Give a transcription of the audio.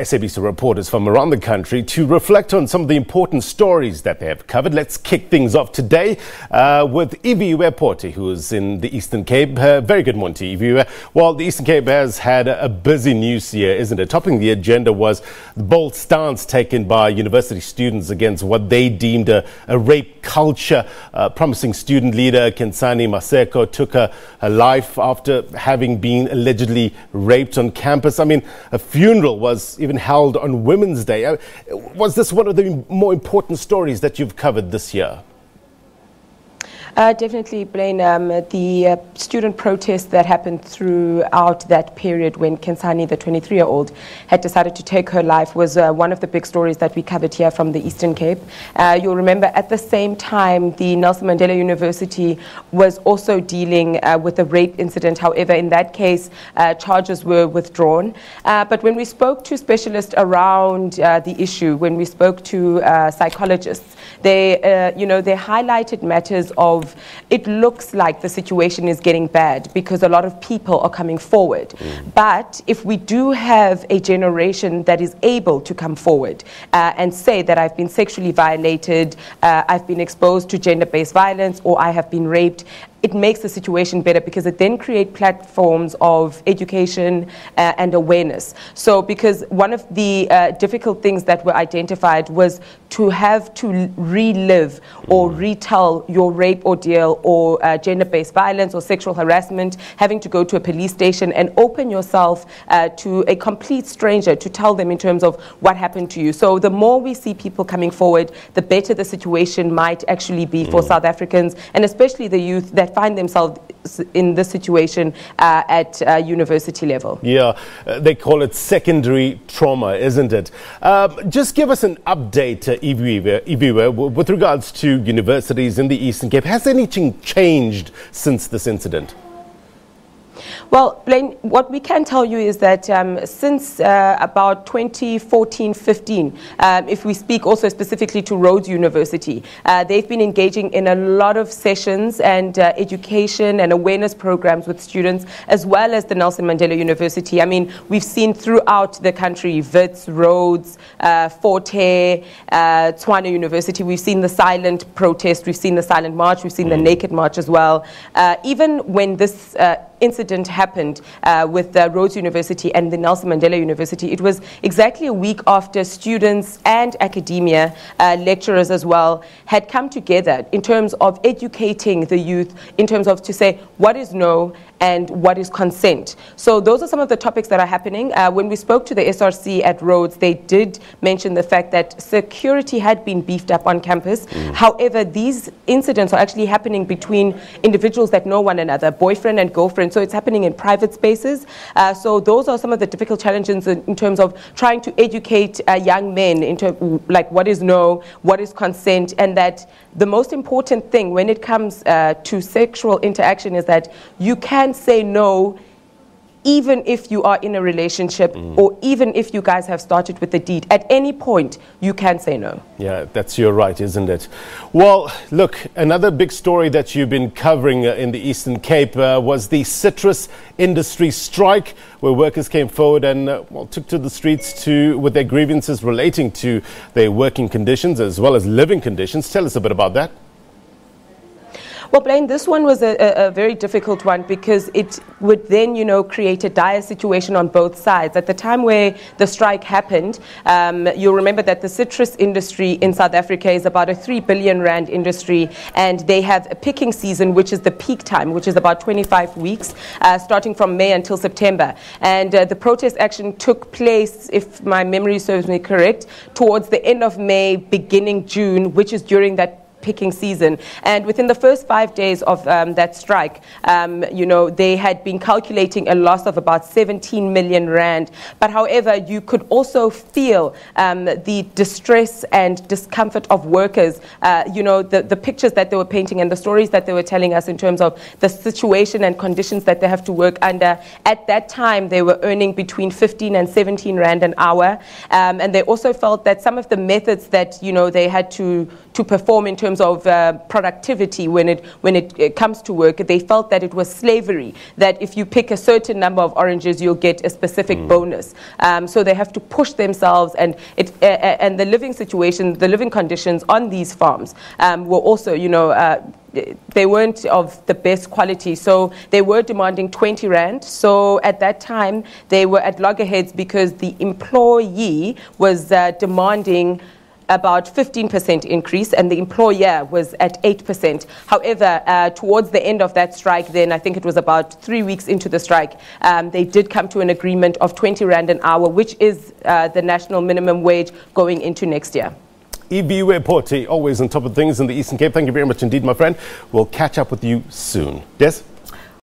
SABC reporters from around the country to reflect on some of the important stories that they have covered. Let's kick things off today with Iviwe Poti, who is in the Eastern Cape. Very good morning to Iviwe. Well, the Eastern Cape has had a busy news year, isn't it? Topping the agenda was the bold stance taken by university students against what they deemed a rape culture. Promising student leader Khensani Maseko took her life after having been allegedly raped on campus. I mean, a funeral was even held on Women's Day. Was this one of the more important stories that you've covered this year? Definitely, Blaine. The student protests that happened throughout that period when Khensani, the 23-year-old, had decided to take her life was one of the big stories that we covered here from the Eastern Cape. You'll remember at the same time, the Nelson Mandela University was also dealing with a rape incident. However, in that case, charges were withdrawn. But when we spoke to specialists around the issue, when we spoke to psychologists, they highlighted matters of it looks like the situation is getting bad because a lot of people are coming forward. But if we do have a generation that is able to come forward and say that I've been sexually violated, I've been exposed to gender-based violence, or I have been raped, it makes the situation better because it then creates platforms of education and awareness. So because one of the difficult things that were identified was to have to relive or retell your rape ordeal or gender-based violence or sexual harassment, having to go to a police station and open yourself to a complete stranger to tell them in terms of what happened to you. So the more we see people coming forward, the better the situation might actually be for South Africans, and especially the youth that find themselves in this situation at university level. Yeah, they call it secondary trauma, isn't it? Just give us an update, Iviwe, with regards to universities in the Eastern Cape. Has anything changed since this incident? Well, Blaine, what we can tell you is that since about 2014-15, if we speak also specifically to Rhodes University, they've been engaging in a lot of sessions and education and awareness programs with students, as well as the Nelson Mandela University. I mean, we've seen throughout the country, Wits, Rhodes, Fort Hare, Tshwane University. We've seen the silent protest, we've seen the silent march, we've seen the naked march as well. Even when this incident happened with Rhodes University and the Nelson Mandela University, it was exactly a week after students and academia, lecturers as well, had come together in terms of educating the youth, in terms of to say what is no and what is consent. So those are some of the topics that are happening. When we spoke to the SRC at Rhodes, they did mention the fact that security had been beefed up on campus. However, these incidents are actually happening between individuals that know one another, boyfriend and girlfriend. So it's happening in private spaces. So those are some of the difficult challenges in terms of trying to educate young men into like what is no, what is consent, and that the most important thing when it comes to sexual interaction is that you can say no even if you are in a relationship or even if you guys have started with the deed. At any point, you can say no. Yeah, that's your right, isn't it? Well, look, another big story that you've been covering in the Eastern Cape was the citrus industry strike, where workers came forward and took to the streets with their grievances relating to their working conditions as well as living conditions. Tell us a bit about that. Well, Blaine, this one was a very difficult one because it would then, create a dire situation on both sides. At the time where the strike happened, you'll remember that the citrus industry in South Africa is about a 3 billion rand industry, and they have a picking season, which is the peak time, which is about 25 weeks, starting from May until September. And the protest action took place, if my memory serves me correct, towards the end of May, beginning June, which is during that picking season. And within the first 5 days of that strike, they had been calculating a loss of about 17 million rand. But however, you could also feel the distress and discomfort of workers, the pictures that they were painting and the stories that they were telling us in terms of the situation and conditions that they have to work under. At that time, they were earning between 15 and 17 rand an hour. And they also felt that some of the methods that, they had to perform in terms terms of productivity when it comes to work. They felt that it was slavery, that if you pick a certain number of oranges, you'll get a specific bonus. So they have to push themselves, and the living situation, the living conditions on these farms were also, they weren't of the best quality, so they were demanding 20 rand. So at that time, they were at loggerheads because the employee was demanding about 15% increase, and the employer was at 8%. However, towards the end of that strike, then I think it was about 3 weeks into the strike, they did come to an agreement of 20 rand an hour, which is the national minimum wage going into next year. Iviwe Poti, always on top of things in the Eastern Cape. Thank you very much indeed, my friend. We'll catch up with you soon. Des?